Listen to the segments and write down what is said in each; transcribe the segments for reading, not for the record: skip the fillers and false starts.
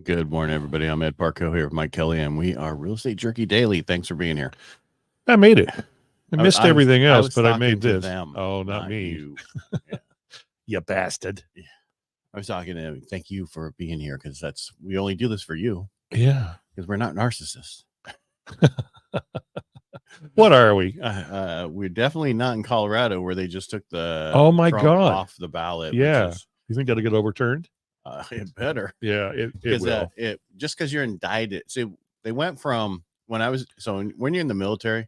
Good morning, everybody. I'm Ed Parcaut here with Mike Kelly, and we are Real Estate Jerky Daily. Thanks for being here. I made it. I missed everything I else, was but I talking made to this. them, Oh, not me. You. Yeah. You bastard. Yeah. I was talking to them. Thank you for being here because we only do this for you. Yeah. Because we're not narcissists. What are we? We're definitely not in Colorado where they just took the Trump God off the ballot. Yeah. You think that'll get overturned? It better. Yeah, it will. Just because you're indicted. See, they went from when you're in the military,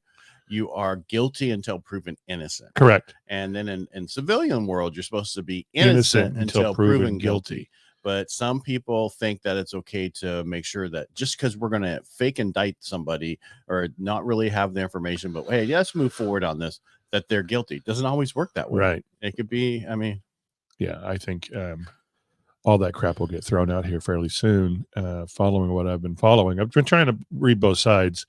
you are guilty until proven innocent. Correct. And then in civilian world, you're supposed to be innocent until proven guilty. But some people think that it's okay to make sure that just because we're going to fake indict somebody or not really have the information, but hey, let's move forward on this, that they're guilty. It doesn't always work that way. Right. It could be, yeah, I think all that crap will get thrown out here fairly soon. Following what I've been following, I've been trying to read both sides.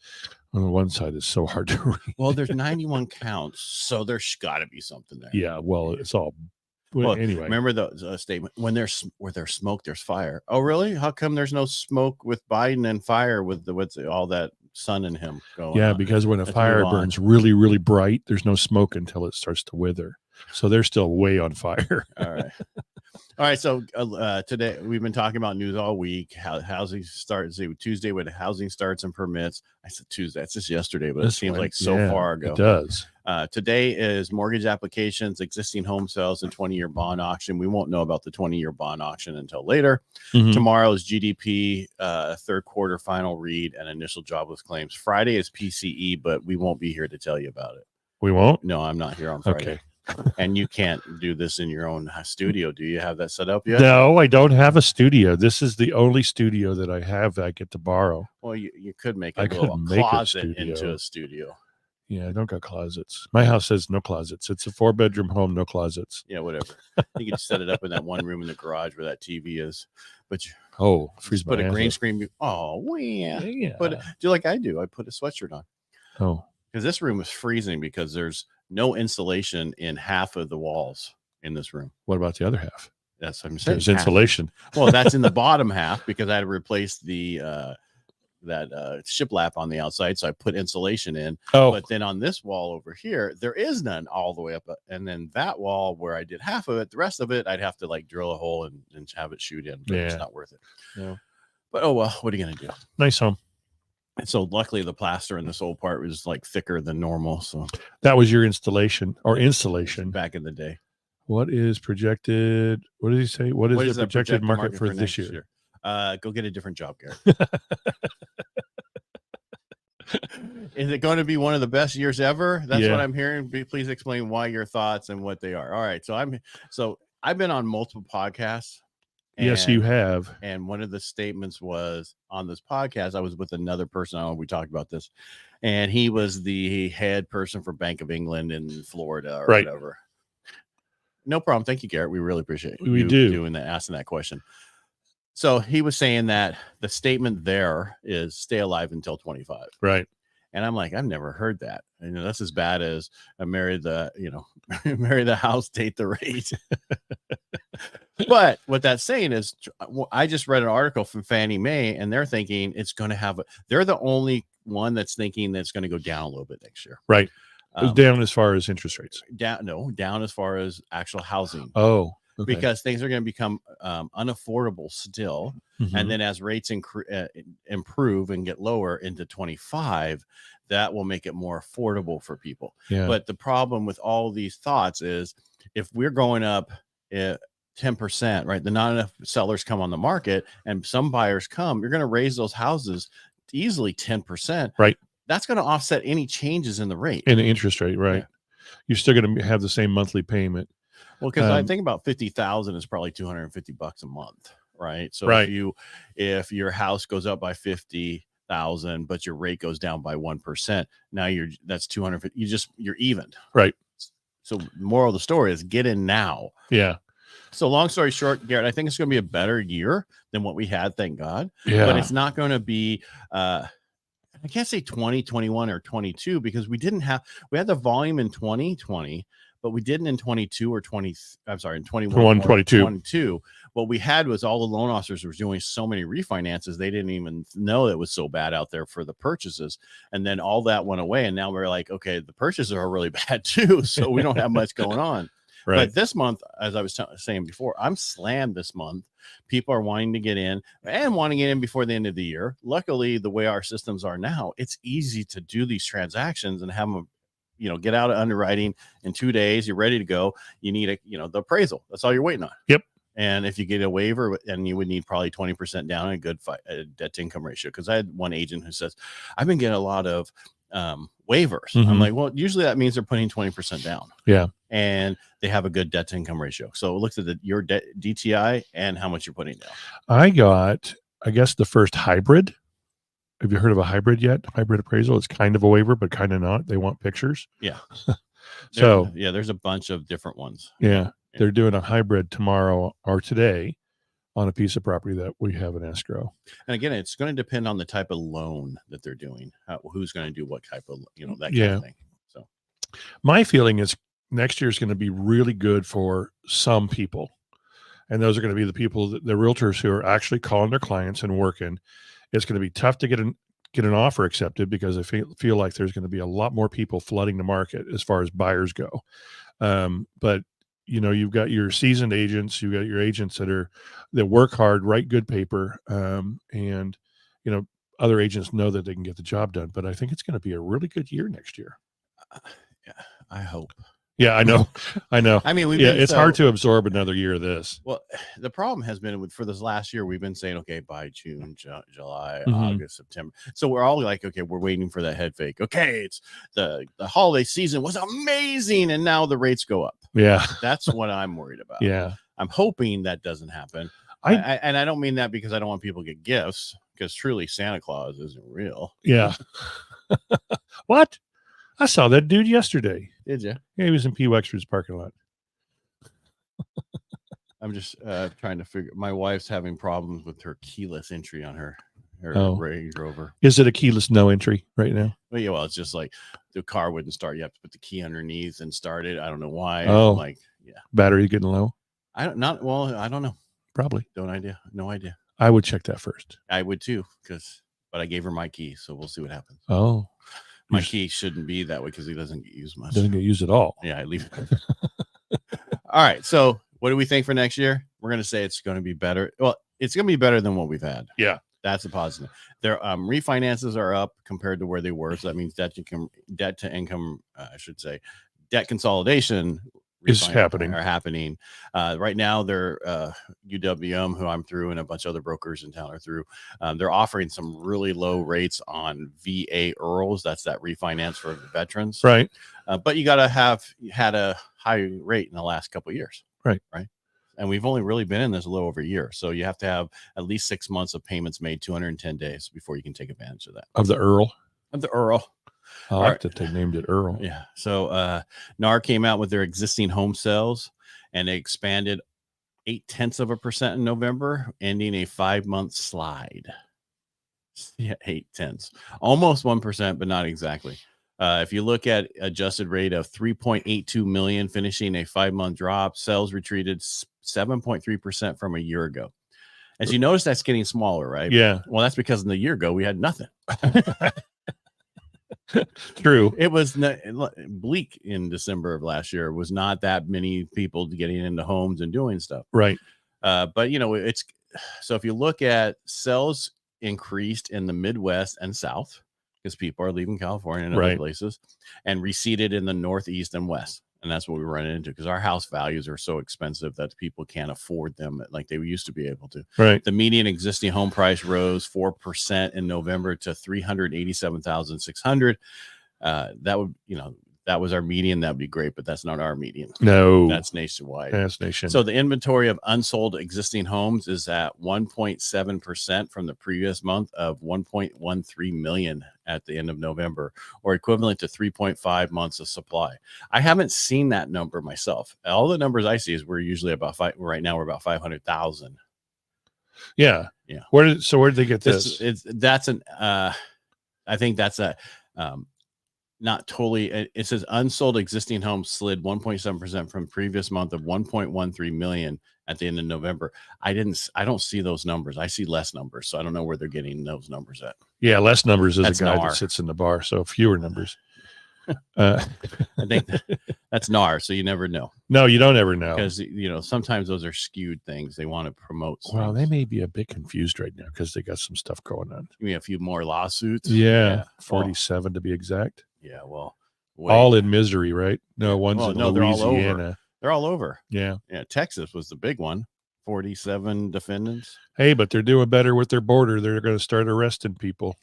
On the one side, it's so hard to read. Well, there's 91 counts, so there's got to be something there. Yeah, well, it's all. Well, anyway, remember the statement: where there's smoke, there's fire. Oh, really? How come there's no smoke with Biden and fire with all that sun in him going? Yeah, because when a fire burns really, really bright, there's no smoke until it starts to wither. So they're still way on fire. All right. So today we've been talking about news all week. How housing starts Tuesday with housing starts and permits. I said Tuesday. That's just yesterday, but it seems like so far ago. It does. Today is mortgage applications, existing home sales, and 20-year bond auction. We won't know about the 20-year bond auction until later. Mm-hmm. Tomorrow is GDP, third quarter final read, and initial jobless claims. Friday is PCE, but we won't be here to tell you about it. We won't? No, I'm not here on Friday. Okay. And you can't do this in your own studio. Do you have that set up yet? No, I don't have a studio. This is the only studio that I have that I get to borrow. Well, you could make a closet into a studio. Yeah, I don't got closets. My house has no closets. It's a 4-bedroom home, no closets. Yeah, whatever. You can set it up in that one room in the garage where that TV is. But freeze put a green screen. Oh, yeah. But do like I do. I put a sweatshirt on. Oh, because this room is freezing because there's no insulation in half of the walls in this room. What about the other half? That's what I'm saying. There's insulation. Well, that's in the bottom half because I had to replace the shiplap on the outside, so I put insulation in. But then on this wall over here, there is none all the way up, and then that wall where I did half of it, the rest of it, I'd have to like drill a hole and have it shoot in. But it's not worth it. Yeah. But oh well, what are you gonna do? Nice home. And so luckily the plaster in this old part was like thicker than normal. So that was your installation or insulation back in the day. What is projected? What did he say? What is the projected market for this year? Go get a different job, Garrett. Is it going to be one of the best years ever? That's what I'm hearing. Please explain why your thoughts and what they are. All right. So I've been on multiple podcasts. Yes, you have. And one of the statements was on this podcast, I was with another person. I don't know if we talked about this. And he was the head person for Bank of England in Florida or whatever. No problem. Thank you, Garrett. We really appreciate you doing that, asking that question. So he was saying that the statement there is stay alive until 25. Right. And I'm like, I've never heard that. That's as bad as marry the house, date the rate. But what that's saying is, I just read an article from Fannie Mae, and they're thinking it's going to they're the only one that's thinking that's going to go down a little bit next year. Right. Down as far as interest rates. Down as far as actual housing. Oh. Okay. Because things are going to become unaffordable still. Mm-hmm. And then as rates improve and get lower into 25, that will make it more affordable for people. Yeah. But the problem with all these thoughts is if we're going up 10%, right, the not enough sellers come on the market and some buyers come, you're going to raise those houses easily 10%. Right. That's going to offset any changes in the rate. In the interest rate, right. Yeah. You're still going to have the same monthly payment. Well, because I think about 50,000 is probably $250 a month, right? So if your house goes up by 50,000, but your rate goes down by 1%, now that's 250. You're even, right? So moral of the story is get in now. Yeah. So long story short, Garrett, I think it's going to be a better year than what we had, thank God. Yeah. But it's not going to be. I can't say 20, 21, or 22 because we had the volume in 2020. but we didn't in 22 or 20. I'm sorry, in 21, 22. What we had was all the loan officers were doing so many refinances, they didn't even know it was so bad out there for the purchases. And then all that went away. And now we're like, okay, the purchases are really bad too. So we don't have much going on. Right. But this month, as I was saying before, I'm slammed this month. People are wanting to get in and wanting to get in before the end of the year. Luckily, the way our systems are now, it's easy to do these transactions and have them, get out of underwriting in 2 days. You're ready to go. You need the appraisal. That's all you're waiting on. Yep. And if you get a waiver, and you would need probably 20% down and a good debt to income ratio. Because I had one agent who says, I've been getting a lot of waivers. I'm like, well, usually that means they're putting 20% down. Yeah. And they have a good debt to income ratio. So it looks at your DTI and how much you're putting down. I got, I guess, the first hybrid. Have you heard of a hybrid yet? Hybrid appraisal. It's kind of a waiver, but kind of not. They want pictures. Yeah. So there's a bunch of different ones. Yeah. They're doing a hybrid tomorrow or today on a piece of property that we have in escrow. And again, it's going to depend on the type of loan that they're doing. Who's going to do what type of, that kind of thing. So my feeling is next year is going to be really good for some people. And those are going to be the people, the realtors who are actually calling their clients and working. It's going to be tough to get an offer accepted because I feel like there's going to be a lot more people flooding the market as far as buyers go. But you've got your seasoned agents, you've got your agents that work hard, write good paper. And other agents know that they can get the job done, but I think it's going to be a really good year next year. Yeah, I hope. Yeah, I know. I mean, it's hard to absorb another year of this. Well, the problem has been for this last year, we've been saying, okay, by June, July, August, September. So we're all like, okay, we're waiting for that head fake. Okay, it's the holiday season was amazing, and now the rates go up. Yeah, that's what I'm worried about. Yeah, I'm hoping that doesn't happen. And I don't mean that because I don't want people to get gifts, because truly Santa Claus isn't real. Yeah. What? I saw that dude yesterday. Did you? Yeah, he was in P. Wexford's parking lot. I'm just trying to figure. My wife's having problems with her keyless entry on her Range Rover. Is it a keyless no entry right now? Well, it's just like the car wouldn't start. You have to put the key underneath and start it. I don't know why. Oh, battery getting low. I don't know. Probably. No idea. I would check that first. I would too, but I gave her my key, so we'll see what happens. Oh. My key shouldn't be that way because he doesn't get used much. Doesn't get used at all. Yeah, I leave it. All right. So what do we think for next year? We're going to say it's going to be better. Well, it's going to be better than what we've had. Yeah. That's a positive. Their refinances are up compared to where they were. So that means debt to income, debt consolidation is happening. Right now, they're UWM, who I'm through, and a bunch of other brokers in town are through. They're offering some really low rates on VA IRRRLs. That's that refinance for the veterans. Right. But you got to have had a high rate in the last couple of years. Right. And we've only really been in this a little over a year. So you have to have at least 6 months of payments made, 210 days before you can take advantage of that. Of the IRRRL? Of the IRRRL. I like that they named it IRRRL. Yeah. So NAR came out with their existing home sales, and they expanded 0.8% in November, ending a 5-month slide. Yeah, 0.8, almost 1%, but not exactly. If you look at adjusted rate of 3.82 million, finishing a 5-month drop, sales retreated 7.3% from a year ago. As you notice, that's getting smaller, right? Yeah. Well, that's because in the year ago we had nothing. True. It was bleak in December of last year. It was not that many people getting into homes and doing stuff. Right. But it's so if you look at sales increased in the Midwest and South, because people are leaving California and other places, and receded in the Northeast and West. And that's what we run into, because our house values are so expensive that people can't afford them like they used to be able to. Right. The median existing home price rose 4% in November to $387,600. That was our median. That'd be great, but that's not our median. No, that's nationwide. That's nation. So the inventory of unsold existing homes is at 1.7% from the previous month of 1.13 million at the end of November, or equivalent to 3.5 months of supply. I haven't seen that number myself. All the numbers I see is we're usually about right now we're about 500,000. Yeah. Yeah. Where did they get this? I think that's a not totally. It says unsold existing homes slid 1.7% from previous month of 1.13 million at the end of November. I don't see those numbers. I see less numbers, so I don't know where they're getting those numbers at. Yeah, less numbers is That's a guy NAR. that sits in the bar, so fewer numbers. I think that's NAR, so you never know. No, you don't ever know, because sometimes those are skewed things. They want to promote. Well, they may be a bit confused right now because they got some stuff going on. You mean a few more lawsuits? Yeah, 47 to be exact. Yeah, well, all in Missouri, right? No, one's in Louisiana. They're all over. Yeah. Texas was the big one. 47 defendants. Hey, but they're doing better with their border. They're going to start arresting people.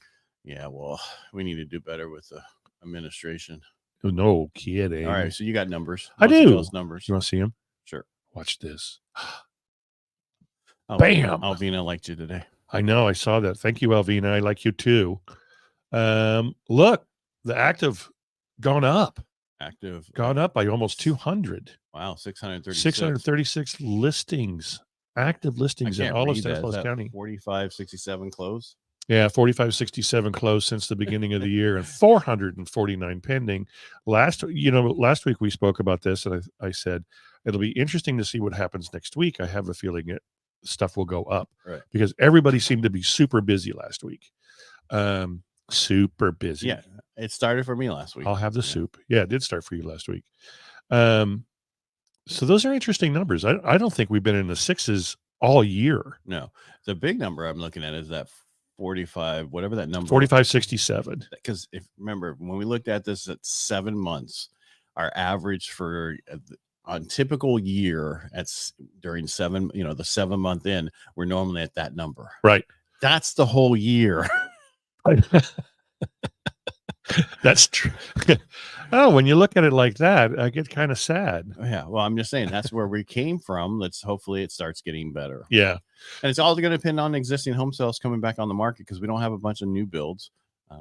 Yeah, well, we need to do better with the administration. No kidding. All right, so you got numbers. I do. Those numbers. You want to see them? Sure. Watch this. Bam. Alvina liked you today. I know. I saw that. Thank you, Alvina. I like you too. Look, the active gone up. Gone up by almost 200. Wow, 636 listings. Active listings in all of Stanislaus County. 4567 close. Yeah, 4567 closed since the beginning of the year, and 449 pending. Last week we spoke about this, and I said it'll be interesting to see what happens next week. I have a feeling stuff will go up, right? Because everybody seemed to be super busy last week. Super busy. Yeah, it started for me last week. I'll have the soup. Yeah, it did start for you last week. So those are interesting numbers. I don't think we've been in the sixes all year. No, the big number I'm looking at is that 45, whatever that number. 4567. Because remember when we looked at this at 7 months, our average for on typical year during the 7 month in, we're normally at that number. Right. That's the whole year. That's true. Oh, when you look at it like that, I get kind of sad. Yeah. Well, I'm just saying that's where we came from. Hopefully it starts getting better. Yeah. And it's all going to depend on existing home sales coming back on the market because we don't have a bunch of new builds.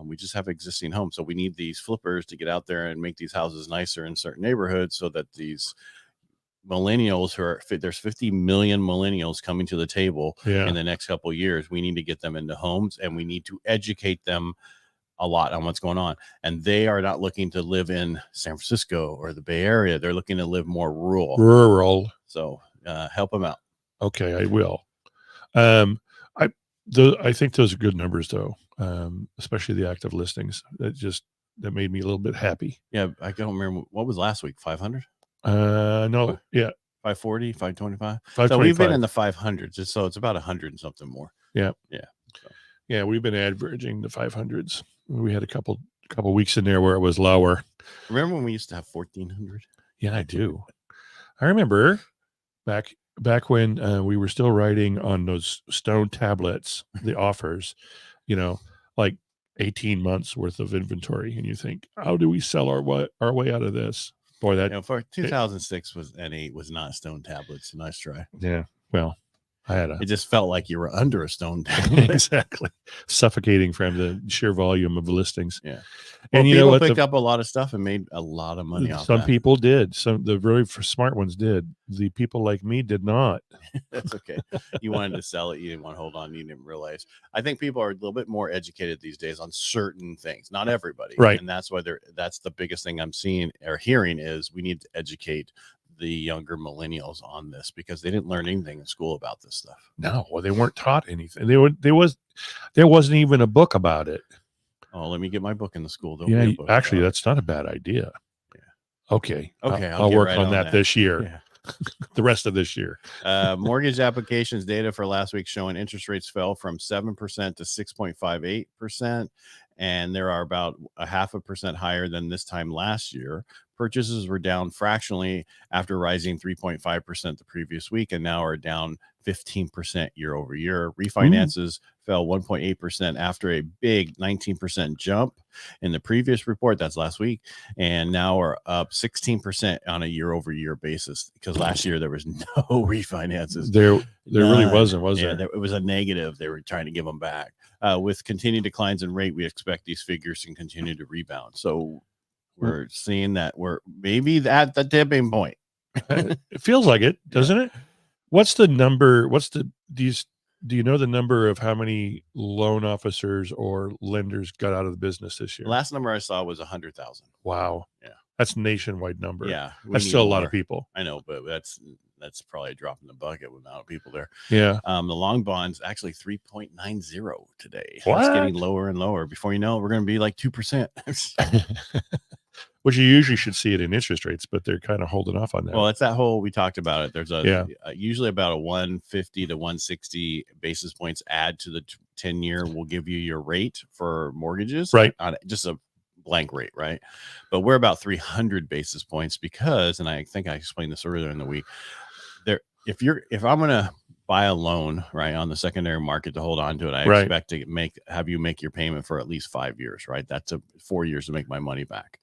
We just have existing homes. So we need these flippers to get out there and make these houses nicer in certain neighborhoods so that these millennials there's 50 million millennials coming to the table in the next couple of years. We need to get them into homes and we need to educate them a lot on what's going on. And they are not looking to live in San Francisco or the Bay Area. They're looking to live more rural. So help them out. Okay, I will. I think those are good numbers though. Especially the active listings. That made me a little bit happy. Yeah. I don't remember what was last week. 500? No. Yeah. 540, 525. 525. So we've been in the 500s. So it's about 100 and something more. Yeah. Yeah. So. Yeah. We've been averaging the 500s. We had a couple weeks in there where it was lower. Remember when we used to have 1,400? Yeah, I do. I remember back when we were still writing on those stone tablets, the offers, like 18 months worth of inventory. And you think, how do we sell our way out of this? Boy, that for 2006 was not stone tablets. Nice try. Yeah. Well, it just felt like you were under a stone tablet. Exactly. Suffocating from the sheer volume of listings. Yeah. And people picked up a lot of stuff and made a lot of money off Some people did. The very smart ones did. The people like me did not. That's okay. You wanted to sell it. You didn't want to hold on. You didn't realize. I think people are a little bit more educated these days on certain things. Not everybody. Right. And that's why that's the biggest thing I'm seeing or hearing is we need to educate the younger millennials on this because they didn't learn anything in school about this stuff. No, well, they weren't taught anything. There wasn't even a book about it. Oh, let me get my book in the school. Yeah, actually, that's not a bad idea. Yeah. Okay. I'll work on that this year. Yeah. The rest of this year. Mortgage applications data for last week showing interest rates fell from 7% to 6.58%. And there are about 0.5% higher than this time last year. Purchases were down fractionally after rising 3.5% the previous week and now are down 15% year over year. Refinances fell 1.8% after a big 19% jump in the previous report. That's last week. And now are up 16% on a year over year basis because last year there was no refinances. There really wasn't, was there? It was a negative. They were trying to give them back. With continued declines in rate, we expect these figures to continue to rebound. So we're seeing that we're maybe at the tipping point. It feels like it, doesn't it? What's the number? Do Do you know the number of how many loan officers or lenders got out of the business this year? Last number I saw was 100,000. Wow. Yeah. That's a nationwide number. Yeah. That's still a lot of people. I know, but that's probably a drop in the bucket with the amount of people there. Yeah. The long bond's actually 3.90 today. What? It's getting lower and lower. Before you know it, we're going to be like 2%. Which you usually should see it in interest rates, but they're kind of holding off on that. Well, it's that whole, we talked about it. There's usually about a 150 to 160 basis points add to the 10-year will give you your rate for mortgages. Right. On just a blank rate, right? But we're about 300 basis points because, and I think I explained this earlier in the week, if I'm going to buy a loan, right, on the secondary market to hold on to it, I expect to have you make your payment for at least 5 years, right? That's 4 years to make my money back.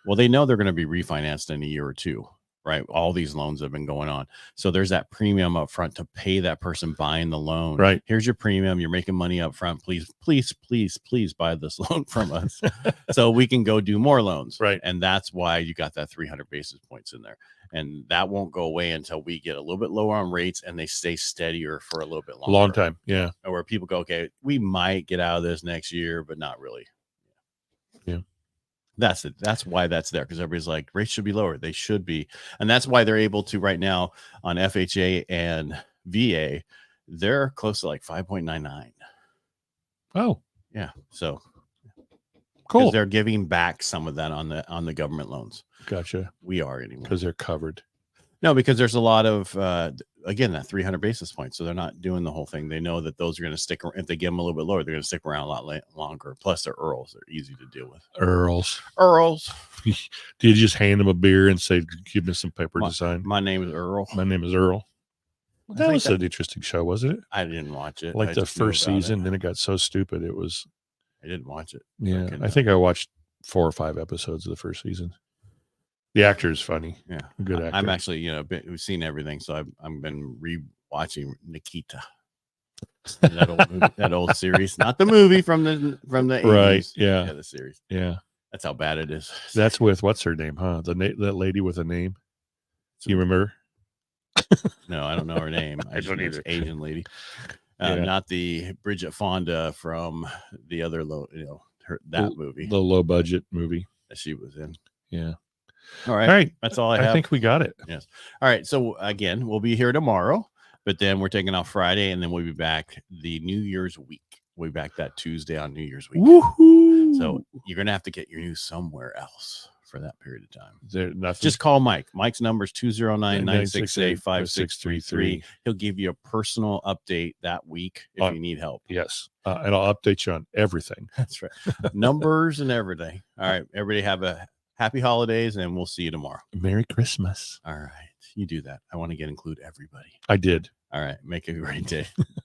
Well, they know they're going to be refinanced in a year or two, right? All these loans have been going on. So there's that premium up front to pay that person buying the loan. Right. Here's your premium. You're making money up front. Please, please, please, please buy this loan from us so we can go do more loans. Right. And that's why you got that 300 basis points in there. And that won't go away until we get a little bit lower on rates and they stay steadier for a little bit longer. Long time. Yeah. Or where people go, okay, we might get out of this next year, but not really. Yeah. That's it. That's why that's there, because everybody's like, rates should be lower. They should be. And that's why they're able to right now on FHA and VA, they're close to like 5.99. Oh, yeah. So cool. They're giving back some of that on the government loans. Gotcha. We are anyway. Because they're covered. No, because there's a lot of, again, that 300 basis points. So they're not doing the whole thing. They know that those are going to stick around. If they give them a little bit lower, they're going to stick around a lot longer. Plus, they're Earls. They're easy to deal with. Earls. Do you just hand them a beer and say, give me some paper to sign? My name is Earl. My name is Earl. Well, that was an interesting show, wasn't it? I didn't watch it. Like the first season, then it got so stupid. I didn't watch it. Yeah. I think I watched 4 or 5 episodes of the first season. The actor is funny. Yeah. Good actor. I'm actually, we've seen everything. So I've been rewatching Nikita. that old series, not the movie from the 80s. Right. Yeah. Yeah. The series. Yeah. That's how bad it is. That's with, what's her name, huh? That lady with a name. You remember? No, I don't know her name. I don't either. Asian lady. Not the Bridget Fonda from the other movie. The low budget movie that she was in. Yeah. All right. That's all I have. I think we got it. Yes. All right. So again, we'll be here tomorrow, but then we're taking off Friday, and then we'll be back the New Year's week. We'll be back that Tuesday on New Year's week. Woohoo! So you're going to have to get your news somewhere else for that period of time. Nothing. Just call Mike. Mike's number is 209-968-5633. He'll give you a personal update that week if you need help. Yes. And I'll update you on everything. That's right. Numbers and everything. All right. Everybody have a happy holidays, and we'll see you tomorrow. Merry Christmas. All right. You do that. I want to include everybody. I did. All right. Make it a great day.